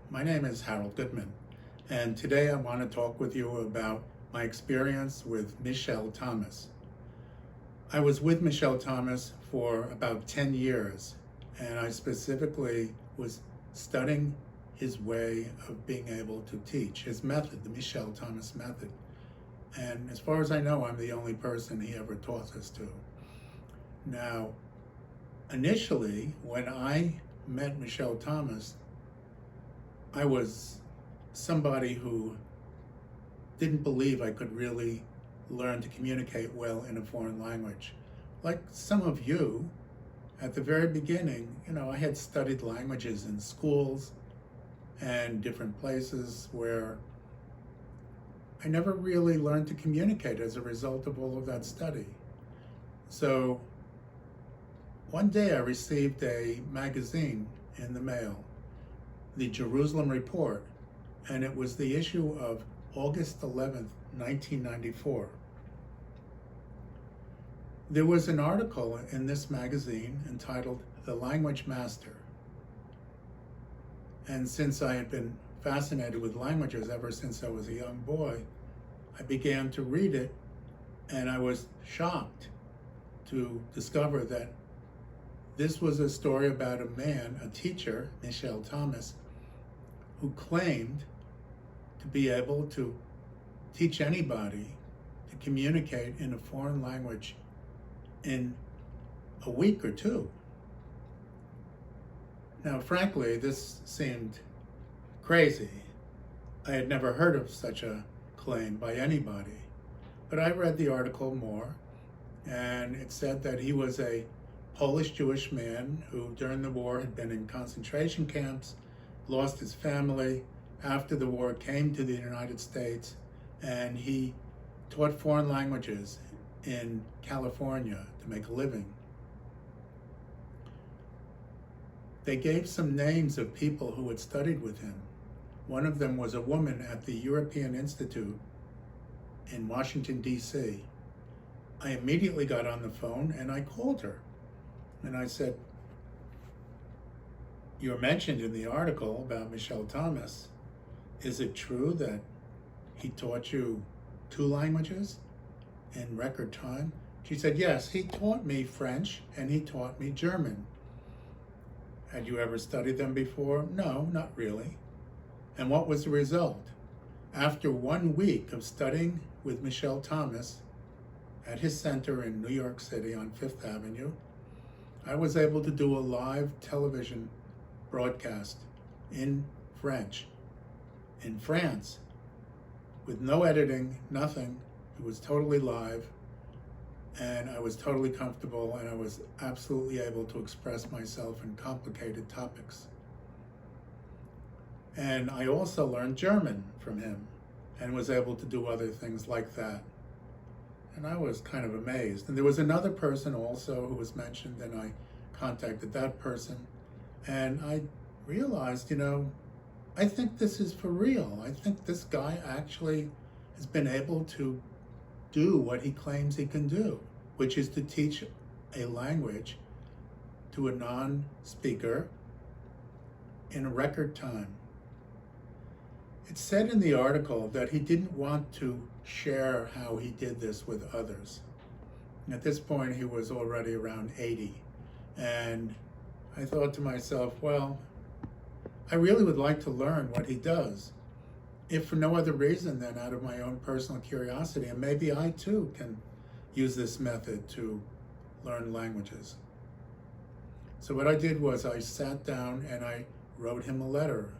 My name is Harold Goodman, and today I want to talk with you about my experience with Michel Thomas. I was with Michel Thomas for about 10 years, and I specifically was studying his way of being able to teach, his method, the Michel Thomas method. And as far as I know, I'm the only person he ever taught this to. Now, initially, when I met Michel Thomas, I was somebody who didn't believe I could really learn to communicate well in a foreign language. Like some of you, at the very beginning, I had studied languages in schools and different places where I never really learned to communicate as a result of all of that study. So one day I received a magazine in the mail, the Jerusalem Report, and it was the issue of August 11th, 1994. There was an article in this magazine entitled The Language Master. And since I had been fascinated with languages ever since I was a young boy, I began to read it, and I was shocked to discover that this was a story about a man, a teacher, Michel Thomas, who claimed to be able to teach anybody to communicate in a foreign language in a week or two. Now, frankly, this seemed crazy. I had never heard of such a claim by anybody. But I read the article more, and it said that he was a Polish Jewish man who during the war had been in concentration camps, lost his family, after the war came to the United States, and he taught foreign languages in California to make a living. They gave some names of people who had studied with him. One of them was a woman at the European Institute in Washington, D.C. I immediately got on the phone and I called her. And I said, "You're mentioned in the article about Michel Thomas. Is it true that he taught you 2 languages in record time?" She said, "Yes, he taught me French and he taught me German." "Had you ever studied them before?" "No, not really." "And what was the result?" After 1 week of studying with Michel Thomas at his center in New York City on 5th Avenue, I was able to do a live television broadcast in French, in France, with no editing, nothing. It was totally live, and I was totally comfortable, and I was absolutely able to express myself in complicated topics. And I also learned German from him and was able to do other things like that. And I was kind of amazed. And there was another person also who was mentioned, and I contacted that person. And I realized, I think this is for real. I think this guy actually has been able to do what he claims he can do, which is to teach a language to a non-speaker in a record time. It said in the article that he didn't want to share how he did this with others. At this point, he was already around 80. And I thought to myself, well, I really would like to learn what he does, if for no other reason than out of my own personal curiosity. And maybe I too can use this method to learn languages. So what I did was I sat down and I wrote him a letter.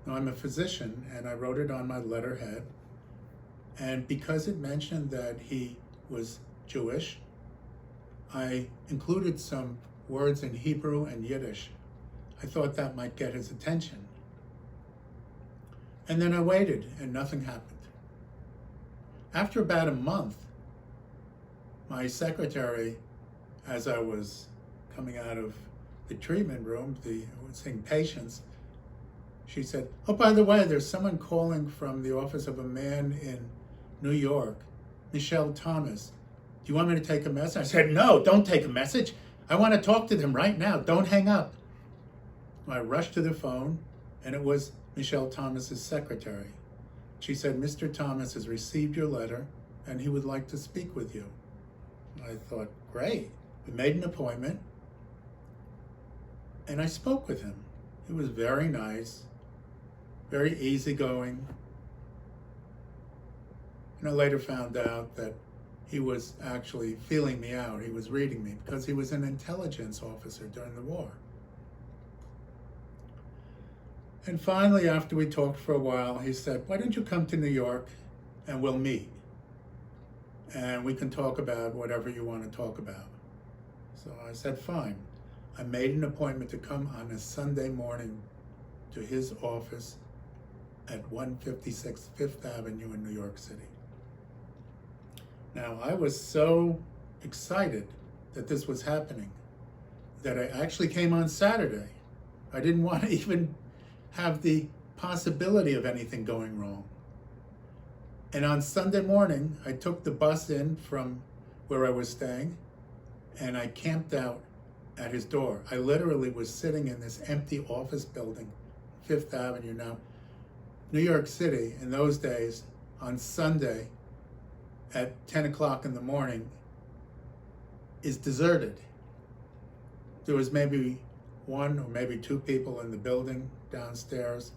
Now, I'm a physician, and I wrote it on my letterhead. And because it mentioned that he was Jewish, I included some words in Hebrew and Yiddish. I thought that might get his attention. And then I waited, and nothing happened. After about a month, my secretary, as I was coming out of the treatment room, seeing patients, she said, "Oh, by the way, there's someone calling from the office of a man in New York, Michel Thomas. Do you want me to take a message?" I said, "No, don't take a message. I want to talk to them right now. Don't hang up." I rushed to the phone, and it was Michel Thomas's secretary. She said, Mr. Thomas has received your letter and he would like to speak with you. I thought, great. We made an appointment and I spoke with him. He was very nice, very easygoing. And I later found out that he was actually feeling me out. He was reading me because he was an intelligence officer during the war. And finally, after we talked for a while, he said, why don't you come to New York and we'll meet? And we can talk about whatever you want to talk about. So I said, fine. I made an appointment to come on a Sunday morning to his office at 156 Fifth Avenue in New York City. Now, I was so excited that this was happening that I actually came on Saturday. I didn't want to even have the possibility of anything going wrong. And on Sunday morning, I took the bus in from where I was staying and I camped out at his door. I literally was sitting in this empty office building, Fifth Avenue. Now, New York City in those days, on Sunday at 10 o'clock in the morning, is deserted. There was maybe one or maybe two people in the building downstairs.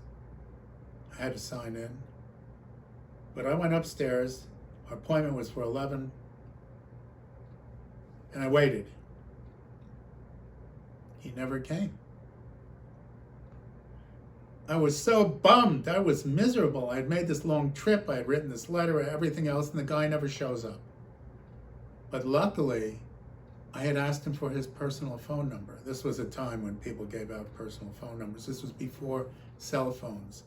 I had to sign in. But I went upstairs. Our appointment was for 11. And I waited. He never came. I was so bummed. I was miserable. I had made this long trip. I had written this letter and everything else, and the guy never shows up. But luckily, I had asked him for his personal phone number. This was a time when people gave out personal phone numbers. This was before cell phones.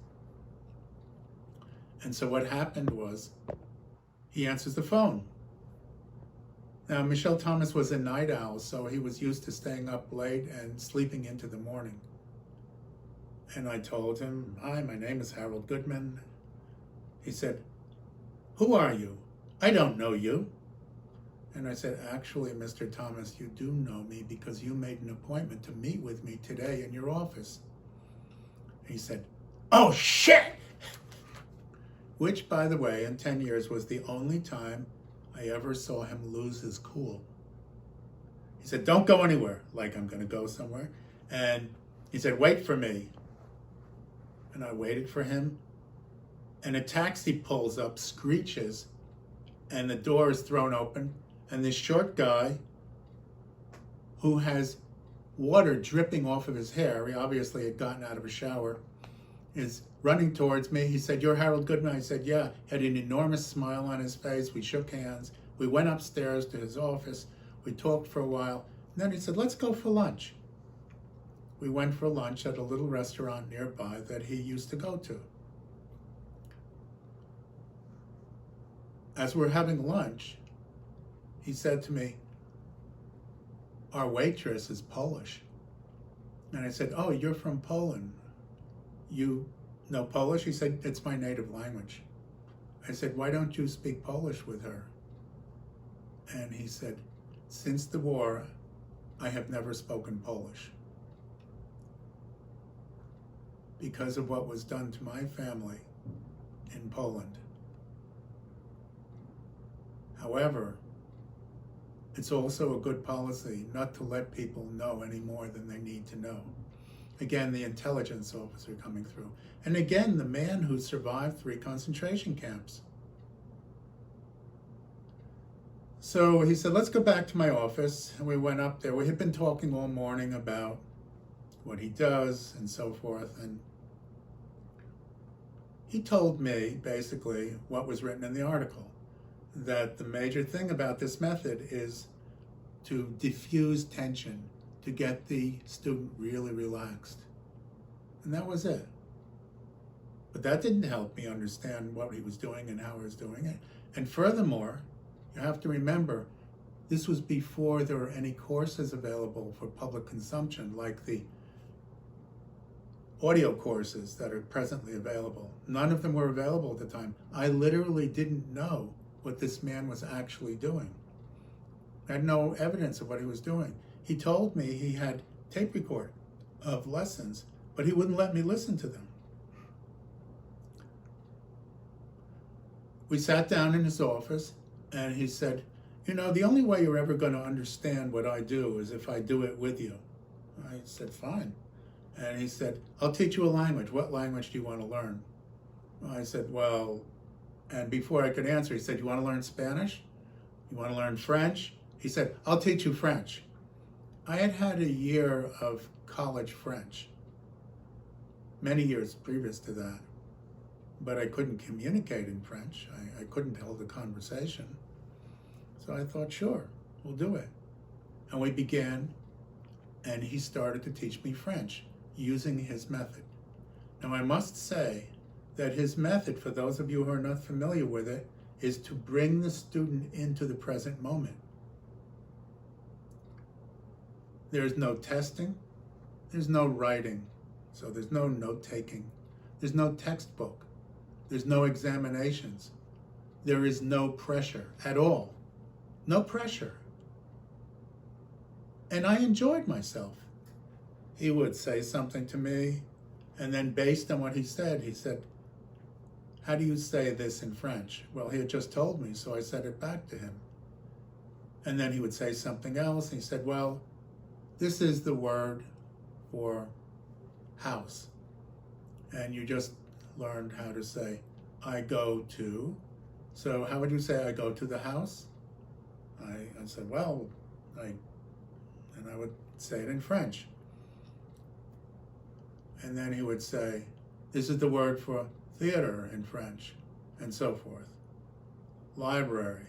And so what happened was, he answers the phone. Now, Michel Thomas was a night owl, so he was used to staying up late and sleeping into the morning. And I told him, hi, my name is Harold Goodman. He said, who are you? I don't know you. And I said, actually, Mr. Thomas, you do know me because you made an appointment to meet with me today in your office. And he said, oh, shit! Which, by the way, in 10 years was the only time I ever saw him lose his cool. He said, don't go anywhere, like I'm going to go somewhere. And he said, wait for me. And I waited for him. And a taxi pulls up, screeches, and the door is thrown open. And this short guy who has water dripping off of his hair, he obviously had gotten out of a shower, is running towards me. He said, you're Harold Goodman? I said, yeah. He had an enormous smile on his face. We shook hands. We went upstairs to his office. We talked for a while. And then he said, let's go for lunch. We went for lunch at a little restaurant nearby that he used to go to. As we're having lunch, he said to me, our waitress is Polish. And I said, oh, you're from Poland. You know Polish? He said, it's my native language. I said, why don't you speak Polish with her? And he said, since the war, I have never spoken Polish. Because of what was done to my family in Poland. However, it's also a good policy not to let people know any more than they need to know. Again, the intelligence officer coming through. And again, the man who survived 3 concentration camps. So he said, let's go back to my office. And we went up there. We had been talking all morning about what he does and so forth. And he told me, basically, what was written in the article. That the major thing about this method is to diffuse tension, to get the student really relaxed. And that was it. But that didn't help me understand what he was doing and how he was doing it. And furthermore, you have to remember, this was before there were any courses available for public consumption, like the audio courses that are presently available. None of them were available at the time. I literally didn't know what this man was actually doing. I had no evidence of what he was doing. He told me he had tape record of lessons, but he wouldn't let me listen to them. We sat down in his office, and he said, you know, the only way you're ever going to understand what I do is if I do it with you. I said, fine. And he said, I'll teach you a language. What language do you want to learn? I said, well, and before I could answer, he said, you want to learn Spanish? You want to learn French? He said, I'll teach you French. I had had a year of college French, many years previous to that, but I couldn't communicate in French. I couldn't hold a conversation. So I thought, sure, we'll do it. And we began, and he started to teach me French using his method. Now, I must say that his method, for those of you who are not familiar with it, is to bring the student into the present moment. There's no testing, there's no writing, so there's no note-taking, there's no textbook, there's no examinations, there is no pressure at all. No pressure. And I enjoyed myself. He would say something to me, and then based on what he said, how do you say this in French? Well, he had just told me, so I said it back to him. And then he would say something else, and he said, well, this is the word for house. And you just learned how to say, I go to. So how would you say I go to the house? I said, well, and I would say it in French. And then he would say, this is the word for theater in French, and so forth. Library,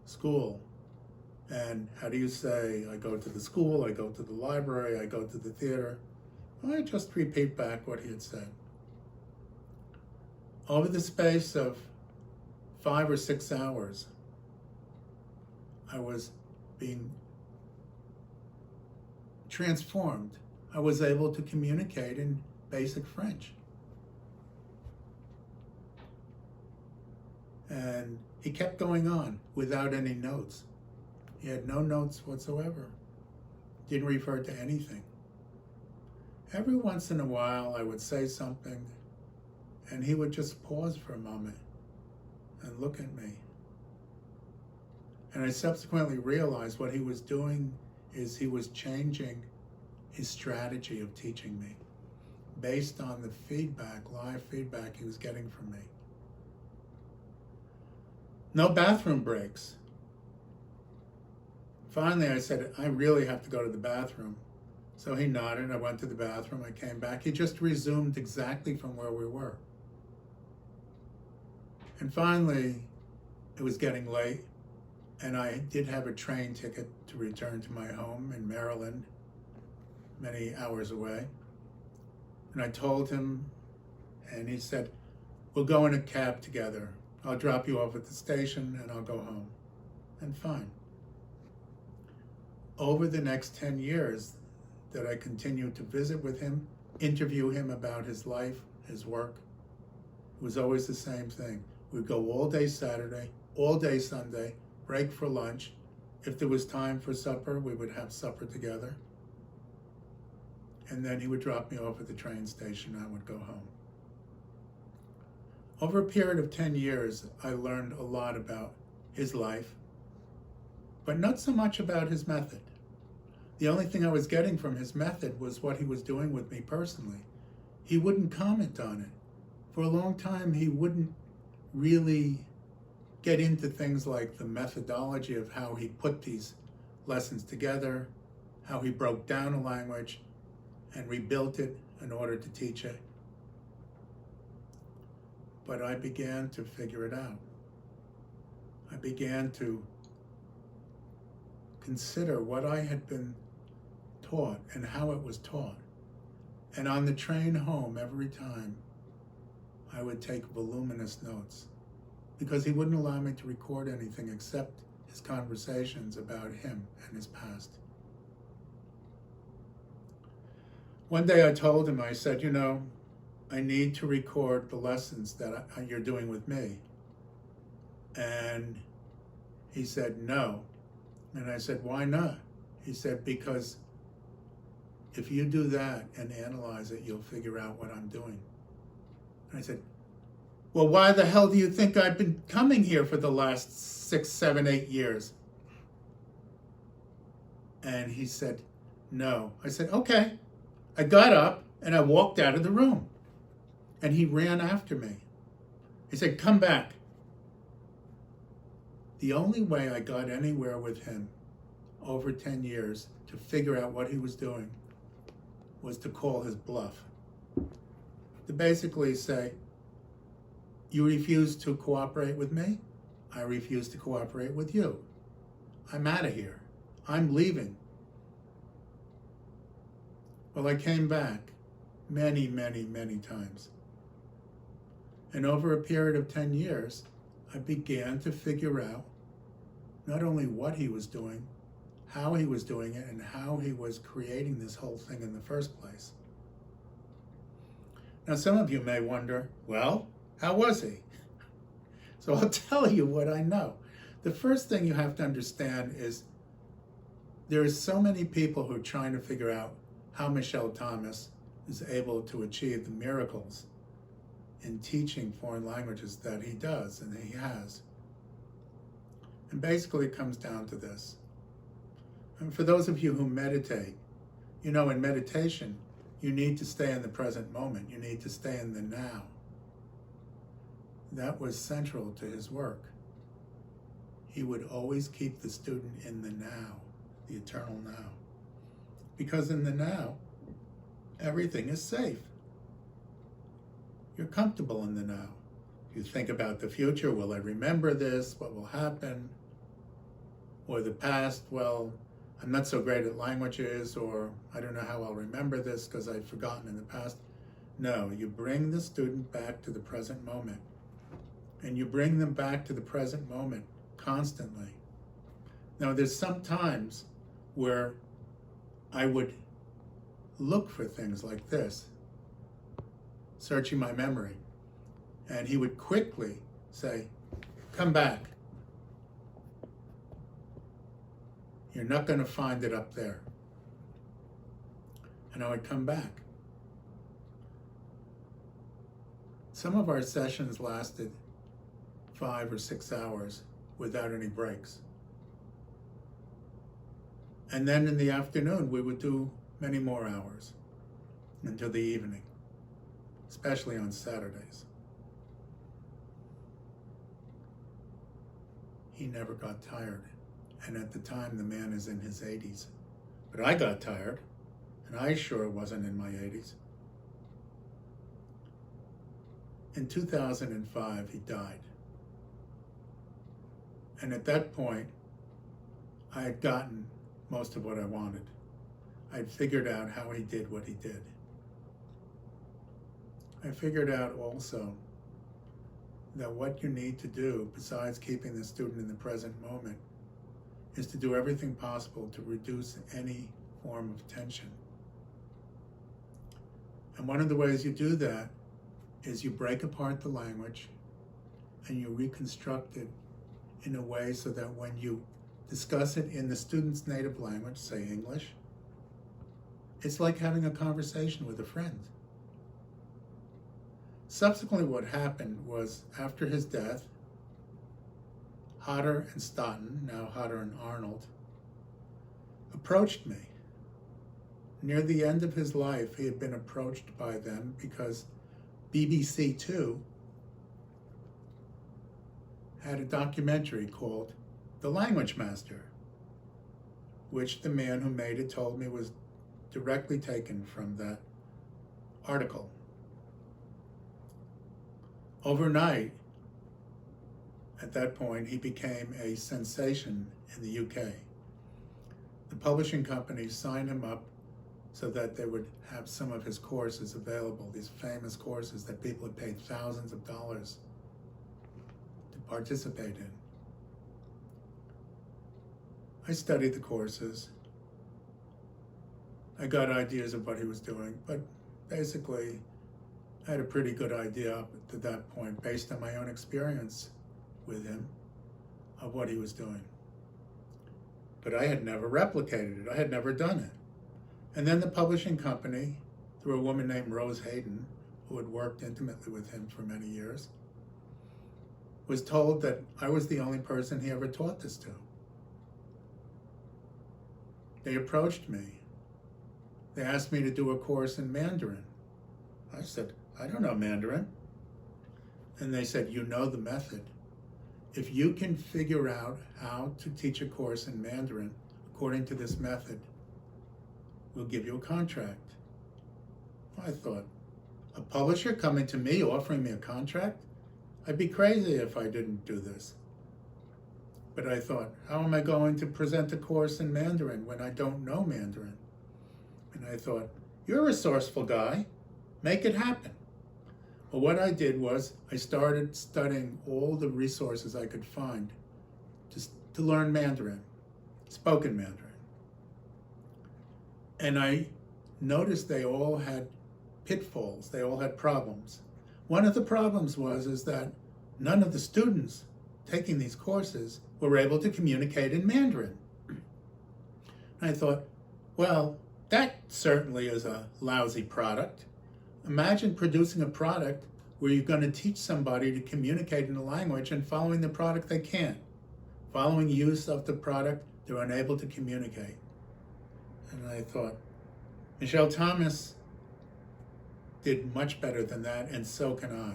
school. And how do you say, I go to the school, I go to the library, I go to the theater? Well, I just repeat back what he had said. Over the space of 5 or 6 hours, I was being transformed. I was able to communicate in basic French. And he kept going on without any notes. He had no notes whatsoever. Didn't refer to anything. Every once in a while, I would say something, and he would just pause for a moment and look at me. And I subsequently realized what he was doing is he was changing his strategy of teaching me based on the feedback, live feedback he was getting from me. No bathroom breaks. Finally, I said, I really have to go to the bathroom. So he nodded, I went to the bathroom, I came back. He just resumed exactly from where we were. And finally, it was getting late, and I did have a train ticket to return to my home in Maryland, many hours away. And I told him, and he said, we'll go in a cab together. I'll drop you off at the station and I'll go home. And fine. Over the next 10 years that I continued to visit with him, interview him about his life, his work, it was always the same thing. We'd go all day Saturday, all day Sunday, break for lunch. If there was time for supper, we would have supper together. And then he would drop me off at the train station and I would go home. Over a period of 10 years, I learned a lot about his life, but not so much about his method. The only thing I was getting from his method was what he was doing with me personally. He wouldn't comment on it. For a long time, he wouldn't really get into things like the methodology of how he put these lessons together, how he broke down a language and rebuilt it in order to teach it. But I began to figure it out. I began to consider what I had been taught and how it was taught. And on the train home, every time, I would take voluminous notes because he wouldn't allow me to record anything except his conversations about him and his past. One day I told him, I said, you know, I need to record the lessons that you're doing with me. And he said, no. And I said, why not? He said, because if you do that and analyze it, you'll figure out what I'm doing. And I said, Well, why the hell do you think I've been coming here for the last 6, 7, 8 years? And he said, no. I said, okay. I got up and I walked out of the room. And he ran after me. He said, come back. The only way I got anywhere with him over 10 years to figure out what he was doing was to call his bluff. To basically say, you refuse to cooperate with me, I refuse to cooperate with you. I'm out of here. I'm leaving. Well, I came back many, many, many times. And over a period of 10 years, I began to figure out not only what he was doing, how he was doing it, and how he was creating this whole thing in the first place. Now, some of you may wonder, well, how was he? So I'll tell you what I know. The first thing you have to understand is there are so many people who are trying to figure out how Michel Thomas is able to achieve the miracles in teaching foreign languages that he does and that he has. And basically it comes down to this. And for those of you who meditate, you know, in meditation, you need to stay in the present moment. You need to stay in the now. That was central to his work. He would always keep the student in the now, the eternal now. Because in the now, everything is safe. You're comfortable in the now. You think about the future, will I remember this? What will happen? Or the past, well, I'm not so great at languages, or I don't know how I'll remember this because I've forgotten in the past. No, you bring the student back to the present moment. And you bring them back to the present moment constantly. Now, there's some times where I would look for things like this, searching my memory, and he would quickly say, come back. You're not going to find it up there. And I would come back. Some of our sessions lasted 5 or 6 hours without any breaks. And then in the afternoon, we would do many more hours until the evening, especially on Saturdays. He never got tired. And at the time, the man is in his 80s. But I got tired, and I sure wasn't in my 80s. In 2005, he died. And at that point, I had gotten most of what I wanted. I'd figured out how he did what he did. I figured out also that what you need to do, besides keeping the student in the present moment, is to do everything possible to reduce any form of tension. And one of the ways you do that is you break apart the language and you reconstruct it in a way so that when you discuss it in the student's native language, say English, it's like having a conversation with a friend. Subsequently, what happened was, after his death, Hodder and Stoughton, now Hodder and Arnold, approached me. Near the end of his life, he had been approached by them because BBC Two had a documentary called The Language Master, which the man who made it told me was directly taken from that article. Overnight, at that point, he became a sensation in the UK. The publishing company signed him up so that they would have some of his courses available, these famous courses that people had paid thousands of dollars to participate in. I studied the courses. I got ideas of what he was doing, but basically I had a pretty good idea up to that point, based on my own experience with him, of what he was doing. But I had never replicated it. I had never done it. And then the publishing company, through a woman named Rose Hayden, who had worked intimately with him for many years, was told that I was the only person he ever taught this to. They approached me. They asked me to do a course in Mandarin. I said, I don't know Mandarin. And they said, you know the method. If you can figure out how to teach a course in Mandarin according to this method, we'll give you a contract. I thought, a publisher coming to me offering me a contract? I'd be crazy if I didn't do this. But I thought, how am I going to present a course in Mandarin when I don't know Mandarin? And I thought, you're a resourceful guy. Make it happen. Well, what I did was I started studying all the resources I could find to learn Mandarin, spoken Mandarin. And I noticed they all had pitfalls. They all had problems. One of the problems is that none of the students taking these courses were able to communicate in Mandarin. And I thought, well, that certainly is a lousy product. Imagine producing a product where you're going to teach somebody to communicate in a language and following the product they can't. Following use of the product, they're unable to communicate. And I thought, Michel Thomas did much better than that, and so can I.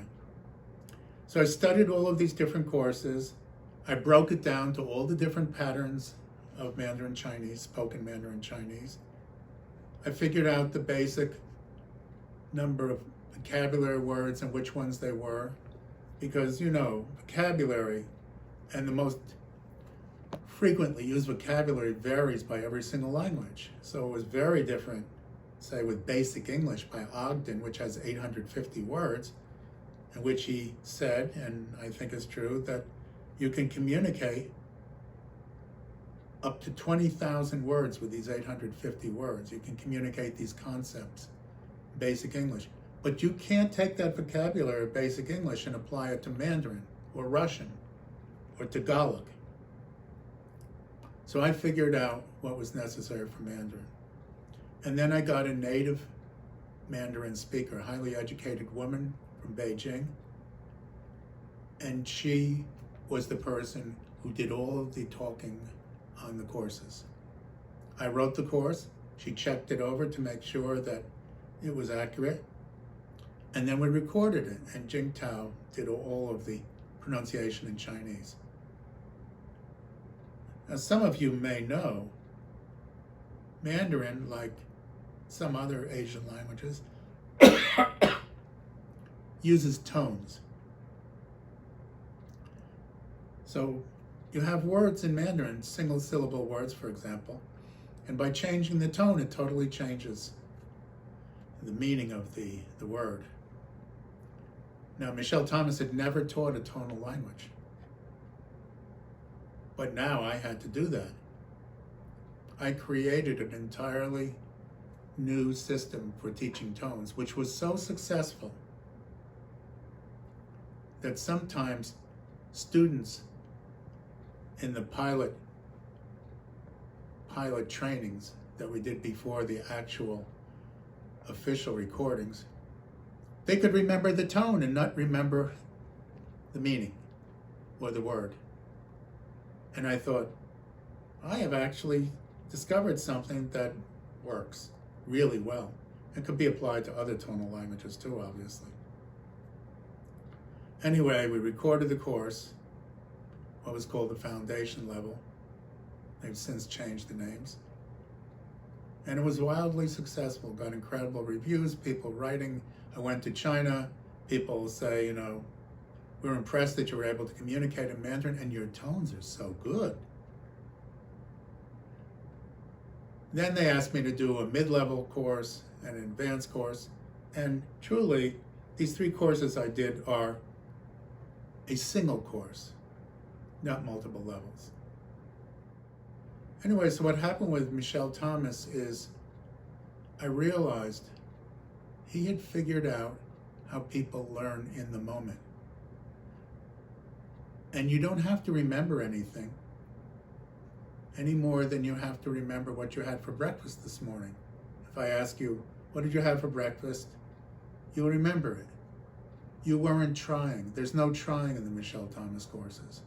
So I studied all of these different courses. I broke it down to all the different patterns of Mandarin Chinese, spoken Mandarin Chinese. I figured out the basic number of vocabulary words and which ones they were, because, you know, vocabulary and the most frequently used vocabulary varies by every single language. So it was very different, say, with Basic English by Ogden, which has 850 words, in which he said, and I think it's true, that you can communicate up to 20,000 words with these 850 words. You can communicate these concepts, Basic English. But you can't take that vocabulary of Basic English and apply it to Mandarin or Russian or Tagalog. So I figured out what was necessary for Mandarin. And then I got a native Mandarin speaker, a highly educated woman from Beijing. And she was the person who did all of the talking on the courses. I wrote the course. She checked it over to make sure that it was accurate. And then we recorded it, and Jing Tao did all of the pronunciation in Chinese. Now, some of you may know, Mandarin, like some other Asian languages, uses tones. So you have words in Mandarin, single syllable words, for example, and by changing the tone, it totally changes the meaning of the word. Now, Michel Thomas had never taught a tonal language, but now I had to do that. I created an entirely new system for teaching tones, which was so successful that sometimes students in the pilot trainings that we did before the actual official recordings, they could remember the tone and not remember the meaning or the word. And I thought, I have actually discovered something that works really well. It could be applied to other tonal languages too, obviously. Anyway, we recorded the course, what was called the foundation level. They've since changed the names. And it was wildly successful, got incredible reviews, people writing. I went to China, people say, you know, we're impressed that you were able to communicate in Mandarin and your tones are so good. Then they asked me to do a mid-level course and an advanced course. And truly, these 3 courses I did are a single course, not multiple levels. Anyway, so what happened with Michel Thomas is I realized he had figured out how people learn in the moment. And you don't have to remember anything any more than you have to remember what you had for breakfast this morning. If I ask you, what did you have for breakfast? You'll remember it. You weren't trying. There's no trying in the Michel Thomas courses.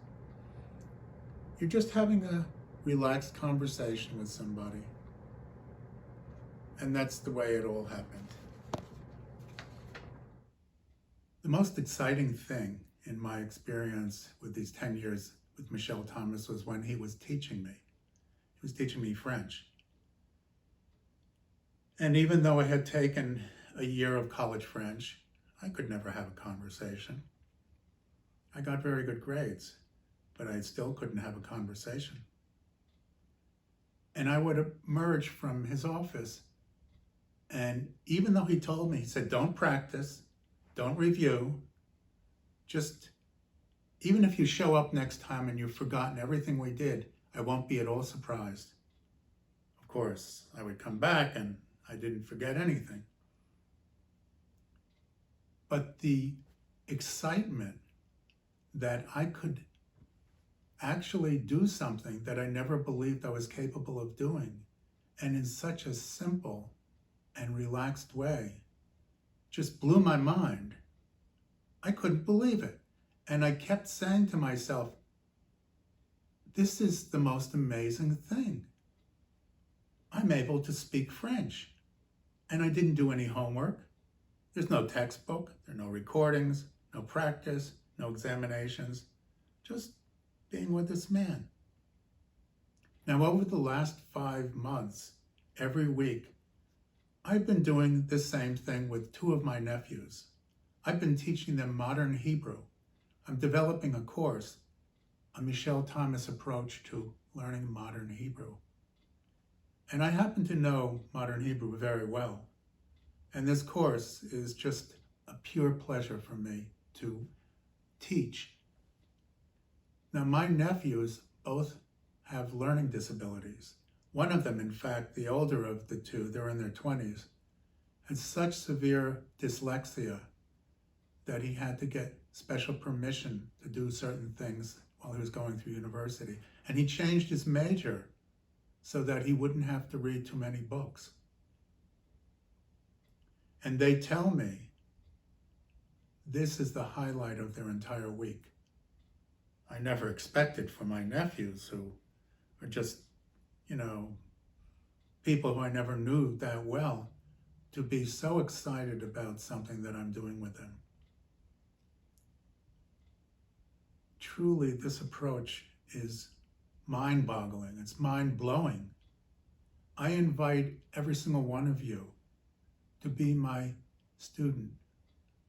You're just having a relaxed conversation with somebody. And that's the way it all happened. The most exciting thing in my experience with these 10 years with Michel Thomas was when he was teaching me. He was teaching me French. And even though I had taken a year of college French, I could never have a conversation. I got very good grades, but I still couldn't have a conversation. And I would emerge from his office, and even though he told me, he said, don't practice, don't review, just, even if you show up next time and you've forgotten everything we did, I won't be at all surprised. Of course, I would come back and I didn't forget anything. But the excitement that I could actually do something that I never believed I was capable of doing, and in such a simple and relaxed way, just blew my mind. I couldn't believe it. And I kept saying to myself, this is the most amazing thing. I'm able to speak French. And I didn't do any homework. There's no textbook, there are no recordings, no practice, no examinations, just being with this man. Now, over the last 5 months, every week, I've been doing the same thing with 2 of my nephews. I've been teaching them modern Hebrew. I'm developing a course, a Michel Thomas approach to learning modern Hebrew. And I happen to know modern Hebrew very well. And this course is just a pure pleasure for me to teach. Now, my nephews both have learning disabilities. One of them, in fact, the older of the 2, they're in their 20s, had such severe dyslexia that he had to get special permission to do certain things while he was going through university. And he changed his major so that he wouldn't have to read too many books. And they tell me this is the highlight of their entire week. I never expected for my nephews, who are just, people who I never knew that well, to be so excited about something that I'm doing with them. Truly, this approach is mind-boggling. It's mind-blowing. I invite every single one of you to be my student,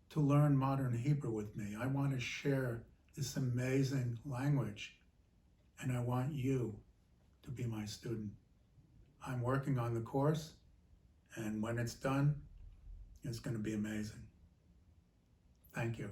to learn modern Hebrew with me. I want to share this amazing language, and I want you to be my student. I'm working on the course, and when it's done, it's going to be amazing. Thank you.